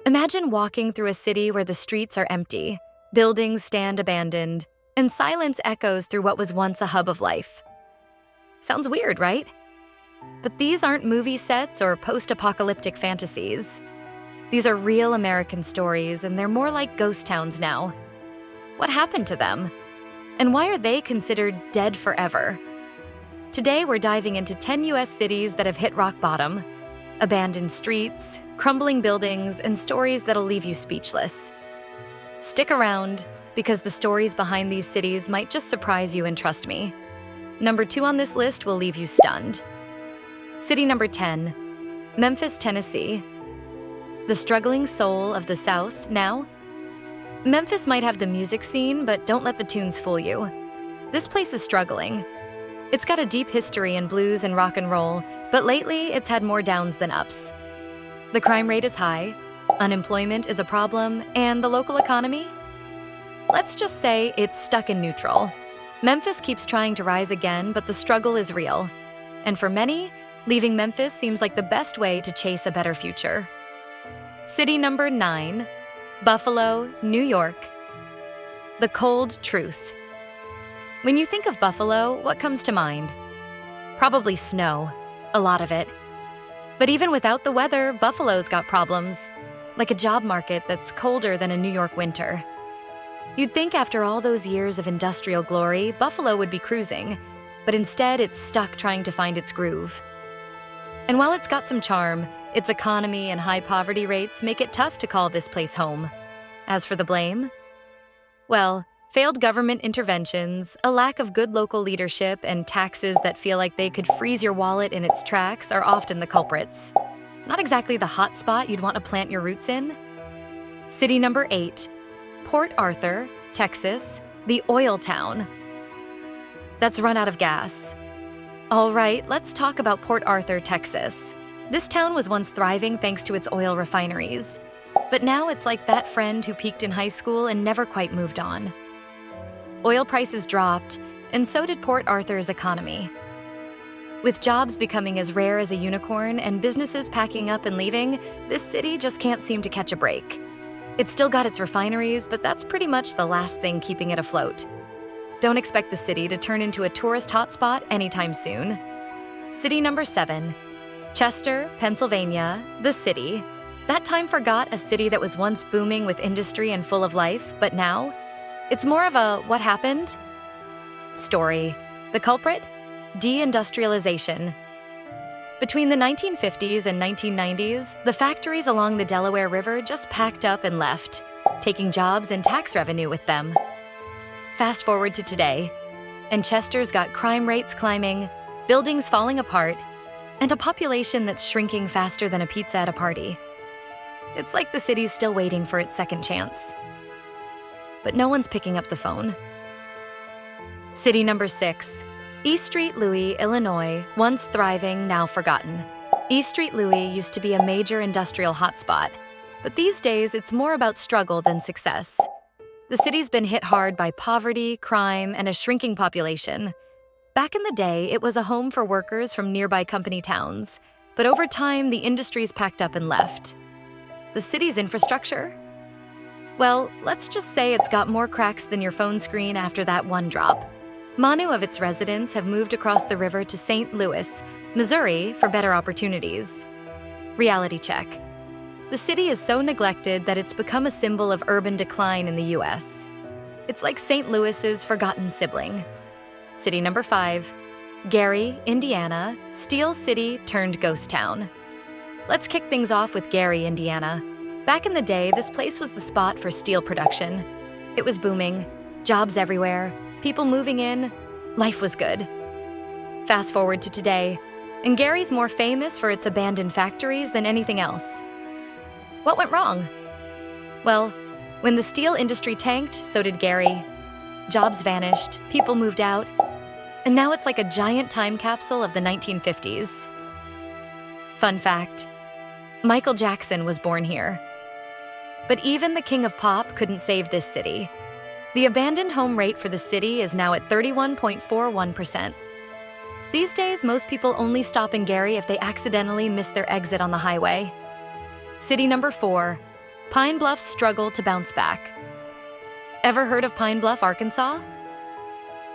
Imagine walking through a city where the streets are empty, buildings stand abandoned, and silence echoes through what was once a hub of life. Sounds weird, right? But these aren't movie sets or post-apocalyptic fantasies. These are real American stories, and they're more like ghost towns now. What happened to them? And why are they considered dead forever? Today, we're diving into 10 US cities that have hit rock bottom. Abandoned streets, crumbling buildings, and stories that'll leave you speechless. Stick around, because the stories behind these cities might just surprise you, and trust me. Number 2 on this list will leave you stunned. City number 10, Memphis, Tennessee. The struggling soul of the South now? Memphis might have the music scene, but don't let the tunes fool you. This place is struggling. It's got a deep history in blues and rock and roll, but lately it's had more downs than ups. The crime rate is high, unemployment is a problem, and the local economy? Let's just say it's stuck in neutral. Memphis keeps trying to rise again, but the struggle is real. And for many, leaving Memphis seems like the best way to chase a better future. City number 9, Buffalo, New York. The cold truth. When you think of Buffalo, what comes to mind? Probably snow, a lot of it. But even without the weather, Buffalo's got problems, like a job market that's colder than a New York winter. You'd think after all those years of industrial glory, Buffalo would be cruising, but instead it's stuck trying to find its groove. And while it's got some charm, its economy and high poverty rates make it tough to call this place home. As for the blame? Well, failed government interventions, a lack of good local leadership, and taxes that feel like they could freeze your wallet in its tracks are often the culprits. Not exactly the hot spot you'd want to plant your roots in. City number 8, Port Arthur, Texas, the oil town. That's run out of gas. All right, let's talk about Port Arthur, Texas. This town was once thriving thanks to its oil refineries. But now it's like that friend who peaked in high school and never quite moved on. Oil prices dropped, and so did Port Arthur's economy. With jobs becoming as rare as a unicorn and businesses packing up and leaving, this city just can't seem to catch a break. It's still got its refineries, but that's pretty much the last thing keeping it afloat. Don't expect the city to turn into a tourist hotspot anytime soon. City number 7, Chester, Pennsylvania, the city. That time forgot a city that was once booming with industry and full of life, but now, it's more of a what happened story. The culprit? Deindustrialization. Between the 1950s and 1990s, the factories along the Delaware River just packed up and left, taking jobs and tax revenue with them. Fast forward to today, and Chester's got crime rates climbing, buildings falling apart, and a population that's shrinking faster than a pizza at a party. It's like the city's still waiting for its second chance. But no one's picking up the phone. City number 6, East St. Louis, Illinois, once thriving, now forgotten. East St. Louis used to be a major industrial hotspot, but these days it's more about struggle than success. The city's been hit hard by poverty, crime, and a shrinking population. Back in the day, it was a home for workers from nearby company towns, but over time, the industries packed up and left. The city's infrastructure? Well, let's just say it's got more cracks than your phone screen after that one drop. Manu of its residents have moved across the river to St. Louis, Missouri, for better opportunities. Reality check. The city is so neglected that it's become a symbol of urban decline in the US. It's like St. Louis's forgotten sibling. City number 5, Gary, Indiana, Steel City turned ghost town. Let's kick things off with Gary, Indiana. Back in the day, this place was the spot for steel production. It was booming, jobs everywhere, people moving in, life was good. Fast forward to today, and Gary's more famous for its abandoned factories than anything else. What went wrong? Well, when the steel industry tanked, so did Gary. Jobs vanished, people moved out, and now it's like a giant time capsule of the 1950s. Fun fact, Michael Jackson was born here. But even the king of pop couldn't save this city. The abandoned home rate for the city is now at 31.41%. These days, most people only stop in Gary if they accidentally miss their exit on the highway. City number 4, Pine Bluff's struggle to bounce back. Ever heard of Pine Bluff, Arkansas?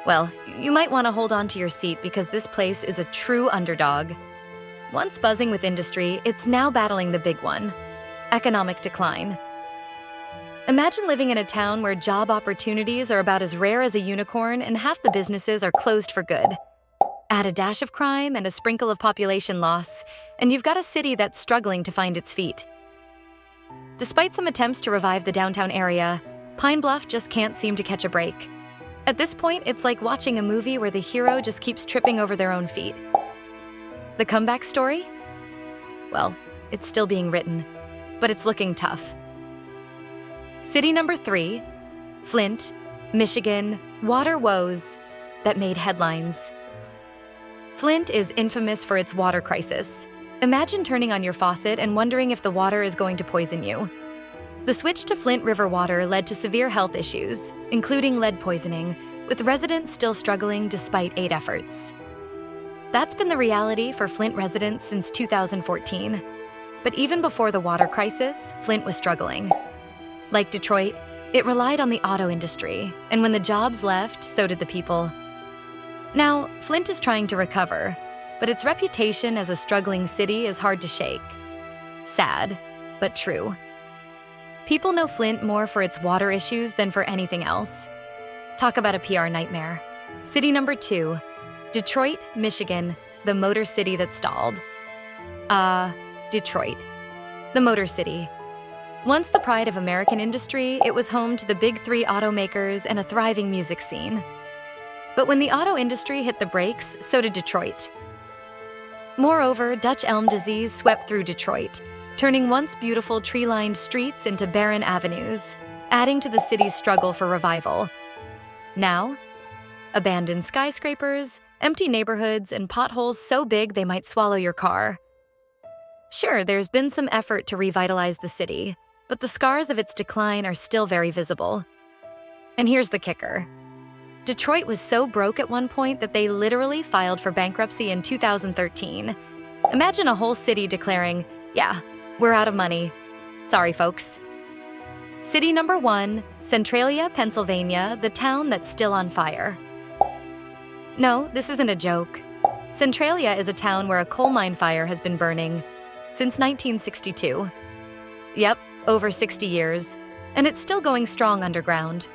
Well, you might want to hold on to your seat because this place is a true underdog. Once buzzing with industry, it's now battling the big one: economic decline. Imagine living in a town where job opportunities are about as rare as a unicorn and half the businesses are closed for good. Add a dash of crime and a sprinkle of population loss, and you've got a city that's struggling to find its feet. Despite some attempts to revive the downtown area, Pine Bluff just can't seem to catch a break. At this point, it's like watching a movie where the hero just keeps tripping over their own feet. The comeback story? Well, it's still being written, but it's looking tough. City number 3, Flint, Michigan, water woes that made headlines. Flint is infamous for its water crisis. Imagine turning on your faucet and wondering if the water is going to poison you. The switch to Flint River water led to severe health issues, including lead poisoning, with residents still struggling despite 8 efforts. That's been the reality for Flint residents since 2014. But even before the water crisis, Flint was struggling. Like Detroit, it relied on the auto industry, and when the jobs left, so did the people. Now, Flint is trying to recover, but its reputation as a struggling city is hard to shake. Sad, but true. People know Flint more for its water issues than for anything else. Talk about a PR nightmare. City number 2, Detroit, Michigan, the motor city that stalled. Detroit, the motor city. Once the pride of American industry, it was home to the big 3 automakers and a thriving music scene. But when the auto industry hit the brakes, so did Detroit. Moreover, Dutch elm disease swept through Detroit, turning once beautiful tree-lined streets into barren avenues, adding to the city's struggle for revival. Now, abandoned skyscrapers, empty neighborhoods, and potholes so big they might swallow your car. Sure, there's been some effort to revitalize the city, but the scars of its decline are still very visible. And here's the kicker. Detroit was so broke at one point that they literally filed for bankruptcy in 2013. Imagine a whole city declaring, "Yeah, we're out of money. Sorry, folks." City number 1, Centralia, Pennsylvania, the town that's still on fire. No, this isn't a joke. Centralia is a town where a coal mine fire has been burning since 1962. Yep, over 60 years, and it's still going strong underground.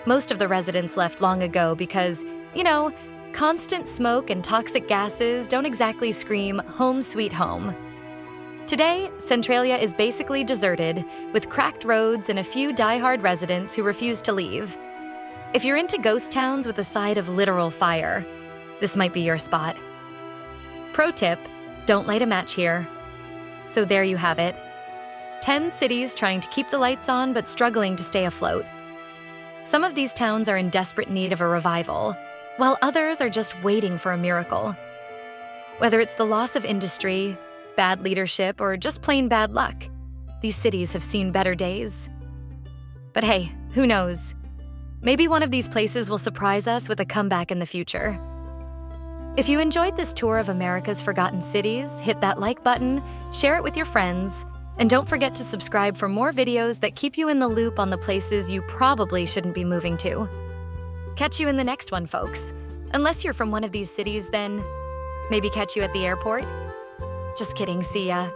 Most of the residents left long ago because, constant smoke and toxic gases don't exactly scream home sweet home. Today, Centralia is basically deserted, with cracked roads and a few die-hard residents who refuse to leave. If you're into ghost towns with a side of literal fire, this might be your spot. Pro tip, don't light a match here. So there you have it. 10 cities trying to keep the lights on but struggling to stay afloat. Some of these towns are in desperate need of a revival, while others are just waiting for a miracle. Whether it's the loss of industry, bad leadership, or just plain bad luck, these cities have seen better days. But hey, who knows? Maybe one of these places will surprise us with a comeback in the future. If you enjoyed this tour of America's forgotten cities, hit that like button, share it with your friends, and don't forget to subscribe for more videos that keep you in the loop on the places you probably shouldn't be moving to. Catch you in the next one, folks. Unless you're from one of these cities, then maybe catch you at the airport? Just kidding, see ya.